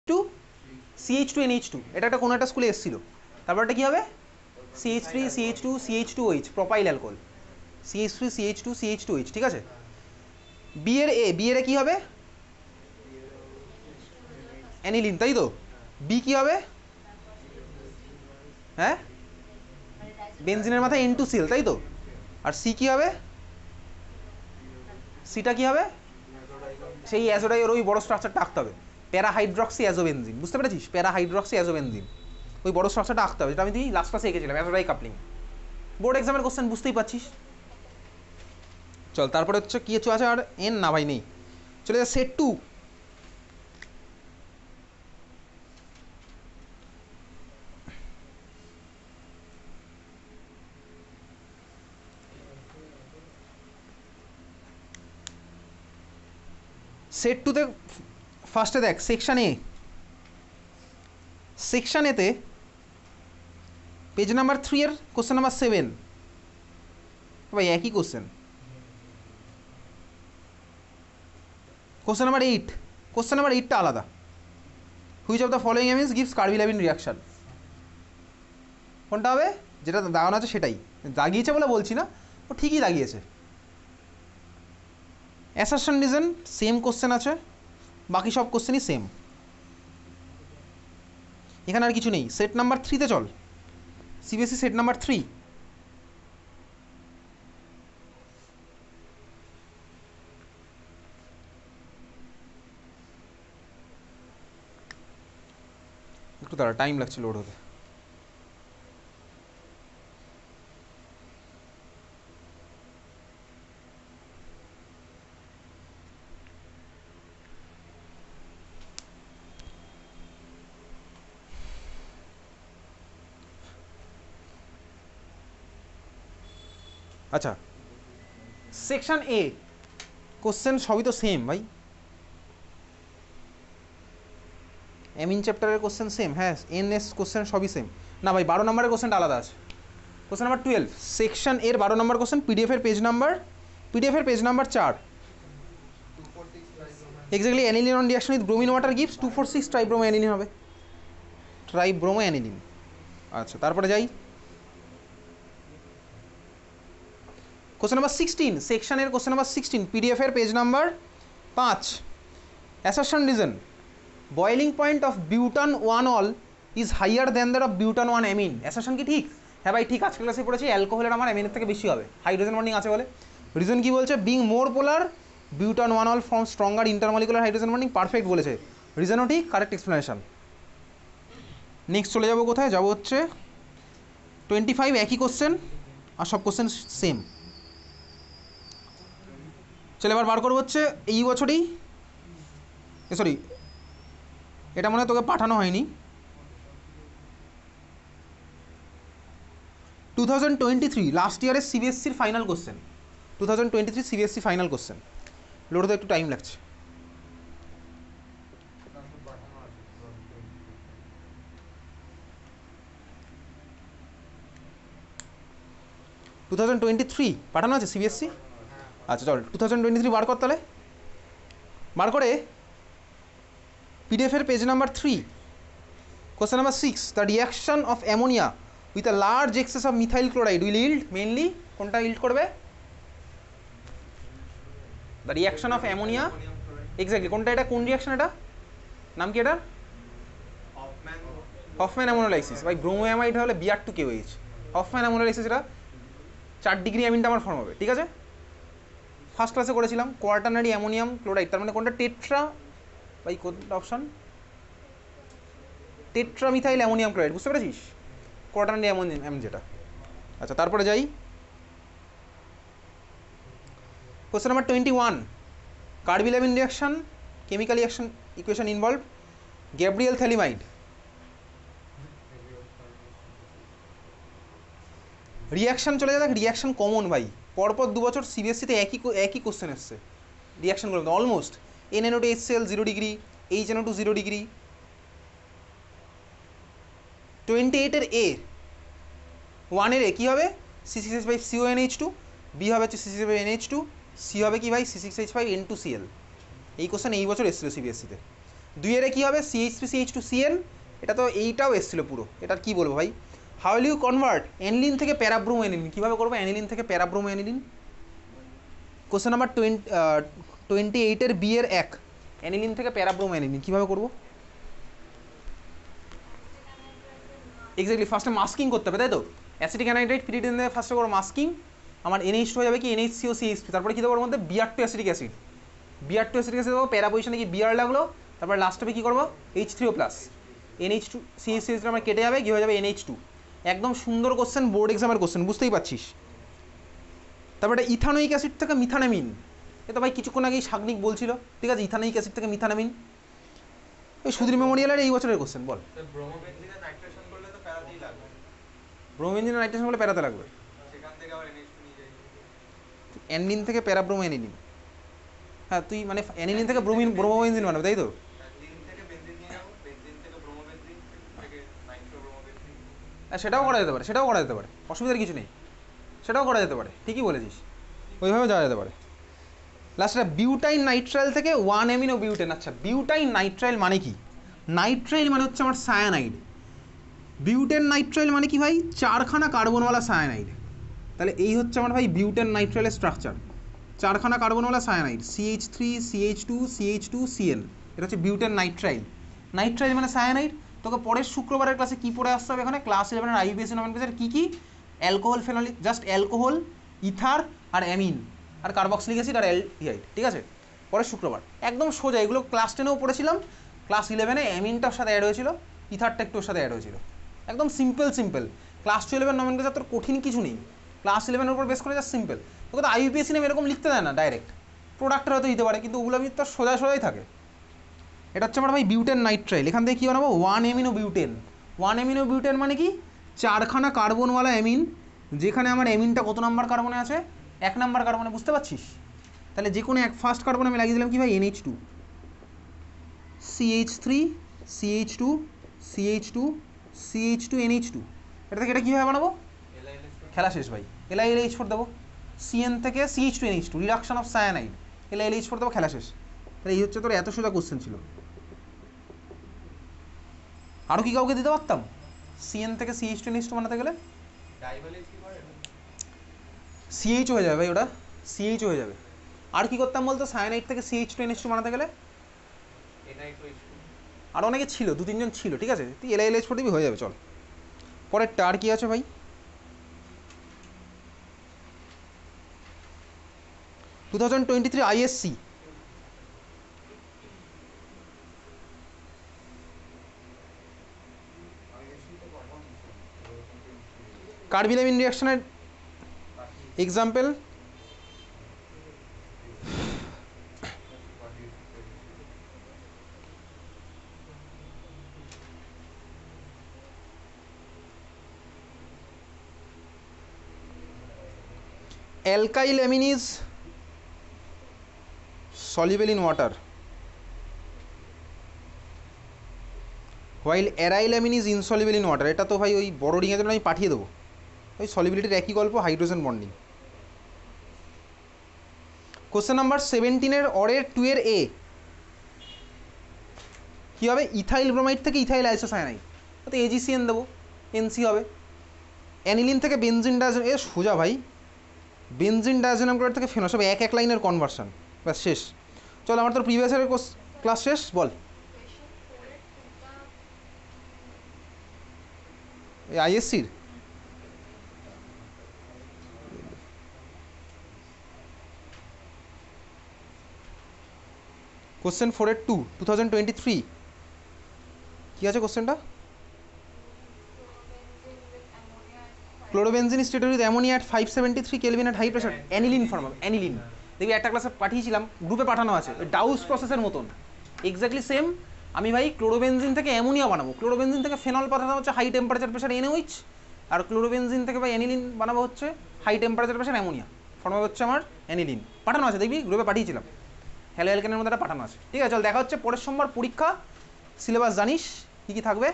Two CH2NH2, এটা একটা কোনো একটা স্কুলে এসেছিল। তারপরটা কি হবে? CH3CH2CH2OH, প্রপাইল অ্যালকোহল, CH3CH2CH2OH, ঠিক আছে। বি এর এ কি হবে? অ্যানিলিন, তাই তো। বি কি হবে? হ্যাঁ, বেনজিনের মাথায় N2Cl, তাই তো। আর সি কি হবে? সিটা কি হবে? সেই অ্যাজোডাইয়ের ওই বড় স্ট্রাকচারটা আঁকতে হবে, প্যারাহাইড্রক্সি অ্যাজোবেনজিন, বুঝতে পেরেছিস? প্যারাহাইড্রক্সি অ্যাজোবেনজিন, ওই বড় স্ট্রাকচারটা আঁকতে হবে, যেটা আমি লাস্ট ক্লাসে এঁকেছিলাম, অ্যাজোডাই কাপলিং। বোর্ড এক্সামের কোশ্চেন, বুঝতেই পারছিস। চল, তারপরে হচ্ছে কি আছে আর এন না ভাই নেই, চলে যা সেট টু। সেট টুতে ফার্স্টে দেখ সেকশন এ, সেকশন এতে পেজ নাম্বার 3 এর কোশ্চেন নাম্বার 7, ভাই একই question. Question number 8, question number 8টা আলাদা। Which of the following amines gives carbylamine reaction, কোনটা হবে? যেটা দাগানো আছে সেটাই, দাগিয়েছে বলে বলছি না, ও ঠিকই দাগিয়েছে। অ্যাসারশন রিজন সেম কোশ্চেন আছে, বাকি সব কোশ্চেনই সেম, এখানে আর কিছু নেই। সেট নাম্বার 3তে চল, সিবিএসসি সেট নাম্বার 3। একটু তারা টাইম লাগছে লোড হতে। আচ্ছা, সেকশন এ কোশ্চেন সবই তো সেম ভাই, এমিন চ্যাপ্টারের কোশ্চেন সেম, হ্যাঁ এনএস কোশ্চেন সবই সেম। না ভাই 12 নম্বরের কোশ্চেনটা আলাদা আছে, কোশ্চেন নাম্বার 12 সেকশন এর 12 নম্বর কোশ্চেন, পিডিএফ এর page number 4। Exactly, aniline on reaction with bromine water gives 246 ট্রাইব্রোমো aniline হবে, ট্রাইব্রোমো অ্যানিলিন। আচ্ছা, তারপরে যাই কোশ্চেন নাম্বার 16, সেকশনের কোশ্চেন নাম্বার 16, পিডিএফ এর page number 5। Assertion reason, boiling point of butan 1 ol is higher than that of butan 1 amine. Assertion কি ঠিক? হ্যাঁ ভাই ঠিক, আজকের ক্লাসে পড়েছি অ্যালকোহলের আমার অ্যামিনের থেকে বেশি হবে, হাইড্রোজেন বন্ডিং আছে বলে। রিজন কি বলছে? Being more polar butan 1 ol form stronger intermolecular hydrogen bonding, perfect বলেছে। রিজনও ঠিক, কারেক্ট এক্সপ্লেনেশন। নেক্সট চলে যাবো কোথায় যাবো, হচ্ছে 25, একই কোশ্চেন আর সব কোশ্চেন সেম। চলে এবার বার করবো হচ্ছে এই বছরই, সরি এটা মনে হয় তোকে পাঠানো হয়নি, 2023 লাস্ট ইয়ারের সিবিএসসির final question, 2023 CBSE final question. Load হতে একটু টাইম লাগছে। টু 2023 পাঠানো আছে সিবিএসসি। আচ্ছা চল 2023 বার কর তাহলে, বার করে পিডিএফ এর page number 3, question number 6, the reaction of ammonia with a large access of methyl chloride will yield, mainly কোনটা ইল্ড করবে? The reaction of ammonia, exactly কোনটা, এটা কোন রিয়াকশন, এটা নাম কি? এটা হফম্যান অ্যামোনোলাইসিস। ভাই ব্রোমোঅ্যামাইড হলে Br2KOH, হফম্যান অ্যামোনোলাইসিস, এটা 4 ডিগ্রি অ্যামিনটা আমার ফর্ম হবে, ঠিক আছে। ফার্স্ট ক্লাসে করেছিলাম কোয়াটারনারি অ্যামোনিয়াম ক্লোরাইড, তার মানে কোনটা? টেট্রা, ভাই কোনটা অপশন? টেট্রামিথাইল অ্যামোনিয়াম ক্লোরাইড, বুঝতে পেরেছিস? কোয়াটারনারি অ্যামোনিয়াম যেটা। আচ্ছা, তারপরে যাই question number 21, carbylamine reaction, chemical reaction equation involve, Gabriel phthalimide. Reaction চলে যাক, রিয়াকশন কমন ভাই, পরপর 2 বছর সিবিএসসিতে একই কোশ্চেন এসছে রিয়াকশনগুলো almost. NNO2HCl 0 degree, HNO2 0 degree. 28 এর এ, 1 এর এ কী হবে? C6H5CONH2, বি হবে হচ্ছে C6H5NH2, সি হবে কি ভাই? C6H5N2Cl। এই কোশ্চেন এই বছর এসেছিল সিবিএসসিতে। 2 এর কি হবে CH3CH2CN, এটা তো এইটাও এসেছিল পুরো, এটার কি বলবো ভাই। How will you convert aniline থেকে প্যারাব্রোমো অ্যানিলিন, কীভাবে করবো অ্যানিলিন থেকে প্যারাব্রোমো অ্যানিলিন। কোশ্চেন নাম্বার 28-এর বি এর 1, অ্যানিলিন থেকে প্যারাব্রোমো অ্যানিলিন কীভাবে করবো। এক্স্যাক্টলি, ফার্স্টে মাস্কিং করতে হবে, তাই তো। অ্যাসিটিক অ্যানাইড্রাইড পিরিডিন দিয়ে ফার্স্টে করবো মাস্কিং, আমার NH2 হয়ে যাবে কি NHCOCH3, তারপরে কী দেবো ওর মধ্যে Br2 acetic acid, Br2 acetic acid দেবো, প্যারা পজিশনে কি Br লাগলো, তারপরে লাস্ট হবে কী করবো H3O+, NH2 CH3 আমার কেটে যাবে, কী হয়ে যাবে NH2। একদম সুন্দর কোশ্চেন, বোর্ড এক্সামের কোশ্চেন, বুঝতেই পারছিস। তারপরে ইথানোইক অ্যাসিড থেকে মিথানামিন, এ তো ভাই কিছুক্ষণ আগেই সাগ্নিক বলছিল, ঠিক আছে। ইথানোইক অ্যাসিড থেকে মিথানামিন, ওই সুধীর মেমোরিয়ালের এই বছরের কোশ্চেন। বল, ব্রোমোবেনজিনে নাইট্রেশন করলে তো প্যারাতেই লাগবে, ব্রোমোবেনজিনে নাইট্রেশন করলে প্যারাতে লাগবে, সেখান থেকে আবার NH2 নিয়ে যাই। অ্যানিলিন থেকে প্যারাব্রোমো অ্যানিলিন, হ্যাঁ তুই মানে অ্যানিলিন থেকে ব্রোমোবেনজিন বানাবে, তাই তো। লিন থেকে বেনজিন নিয়ে যাবো, বেনজিন থেকে ব্রোমোবেনজিন, থেকে নাইট্রোব্রোমোবেনজিন। সেটাও করা যেতে পারে, সেটাও করা যেতে পারে, অসুবিধার কিছু নেই, সেটাও করা যেতে পারে, ঠিকই বলেছিস, ওইভাবে যাওয়া যেতে পারে। লাস্টটা বিউটাইন নাইট্রাইল থেকে 1 অ্যামিনো বিউটেন। আচ্ছা, বিউটাইন নাইট্রাইল মানে কি? নাইট্রাইল মানে হচ্ছে আমার সায়ানাইড, বিউটেন নাইট্রাইল মানে কি ভাই? 4খানা কার্বনওয়ালা সায়ানাইড। তাহলে এই হচ্ছে আমার ভাই বিউটেন নাইট্রাইলের স্ট্রাকচার, 4খানা কার্বনওয়ালা cyanide, CH3 CH2 CH2 CN, এটা হচ্ছে বিউটেন নাইট্রাইল। নাইট্রাইল মানে সায়ানাইড। তোকে পরের শুক্রবারের ক্লাসে কী পড়ে আসতে হবে এখানে, ক্লাস 11-এর IUPAC নমেনক্লেচার কী কী, alcohol phenolic, just alcohol, ether আর অ্যামিন আর কার্বক্সিলিক অ্যাসিড আর অ্যালডিহাইড, ঠিক আছে, পরের শুক্রবার। একদম সোজা, এগুলো ক্লাস 10-এও পড়েছিলাম, ক্লাস 11-এ অ্যামিনটার সাথে অ্যাড হয়েছিল, ইথারটা একটু ওর সাথে অ্যাড হয়েছিল, একদম সিম্পল। ক্লাস 12-এর নমেনক্লেচার তোর কঠিন কিছু নেই, ক্লাস 11-এর উপর বেস করে জাস্ট সিম্পল। তোকে তো IUPAC নেম এরকম লিখতে দেয় না ডাইরেক্ট, প্রোডাক্টের হয়তো দিতে পারে, কিন্তু ওগুলো আমি তোর সোজাই থাকে। এটা হচ্ছে আমার ভাই বিউটেন নাইট্রাইল। এখান থেকে কী বানাবো 1 অ্যামিনো বিউটেন। 1 অ্যামিনো বিউটেন মানে কি? 4খানা কার্বনওয়ালা অ্যামিন, যেখানে আমার অ্যামিনটা কত নাম্বার কার্বনে আছে? 1 নাম্বার কার্বনে, বুঝতে পারছিস? তাহলে যে কোনো এক ফার্স্ট কার্বনে আমি লাগিয়ে দিলাম কি ভাই NH2, CH3 CH2 CH2 CH2 NH2, এটা থেকে এটা কীভাবে বানাবো? খেলা শেষ ভাই, LiLH4 দেবো, CN থেকে CH2 NH2, reduction of cyanide, LiLH4 দেবো, খেলা শেষ। তাহলে এই হচ্ছে তোর এত সোজা কোশ্চেন ছিল। আরও কি কাউকে দিতে পারতাম CN থেকে CH2 NH2 বানাতে গেলে? CH হয়ে যাবে ভাই, ওটা CH হয়ে যাবে। আর কি করতাম বলতো সায়ানাইড থেকে CH2 NH2 বানাতে গেলে? আর অনেকে ছিল, 2-3 জন ছিল, ঠিক আছে, তুই LiLH4 দিবি, হয়ে যাবে। চল পরের টার কি আছে ভাই? 2023 ISC কার্বিলামিন রিয়াকশনের example, alkyl amine is soluble in water while aryl amine is insoluble in water। এটা তো ভাই ওই বড় রিংয়ের জন্য আমি পাঠিয়ে দেবো, ওই সলিবিলিটির একই গল্প, হাইড্রোজেন বন্ডিং। কোশ্চেন নাম্বার 17-এর অরের 2-এর A কী হবে? ইথাইল ব্রোমাইড থেকে ইথাইল আইসোসায়ানাইড, তো AgCN দেবো, NC হবে। অ্যানিলিন থেকে বেনজিন ডায়াজোনাম, এ সোজা ভাই, বেনজিন ডায়াজোনাম ক্লোরাইড থেকে ফেনস, সব এক লাইনের কনভার্সন, ব্যাস শেষ। চল আমার তোর প্রিভিয়াস ইয়ারের ক্লাস শেষ, বল। এই ISCর কোশ্চেন 4-এর 2 2023 কী আছে কোশ্চেনটা? Chlorobenzene stated with ammonia at 573 kelvin at high pressure, aniline form হবে, অ্যানিলিন। দেখবি একটা ক্লাসে পাঠিয়েছিলাম, গ্রুপে পাঠানো আছে, ডাউস প্রসেসের মতন এক্স্যাক্টলি সেম। আমি ভাই ক্লোরোবেনজিন থেকে অ্যামোনিয়া বানাবো, ক্লোরোবেনজিন থেকে ফেনল পাঠানো হচ্ছে হাই টেম্পারেচার প্রেশার NaOH, আর ক্লোরোবেনজিন থেকে ভাই অ্যানিলিন বানাবো হচ্ছে high temperature pressure ammonia, form হচ্ছে আমার অ্যানিলিন। পাঠানো আছে, দেখবি গ্রুপে পাঠিয়েছিলাম, হ্যালো অ্যালকেনের মধ্যে পাঠানো আছে। ঠিক আছে, চল দেখা হচ্ছে পরের সোমবার পরীক্ষা। সিলেবাস জানিস কী কী থাকবে?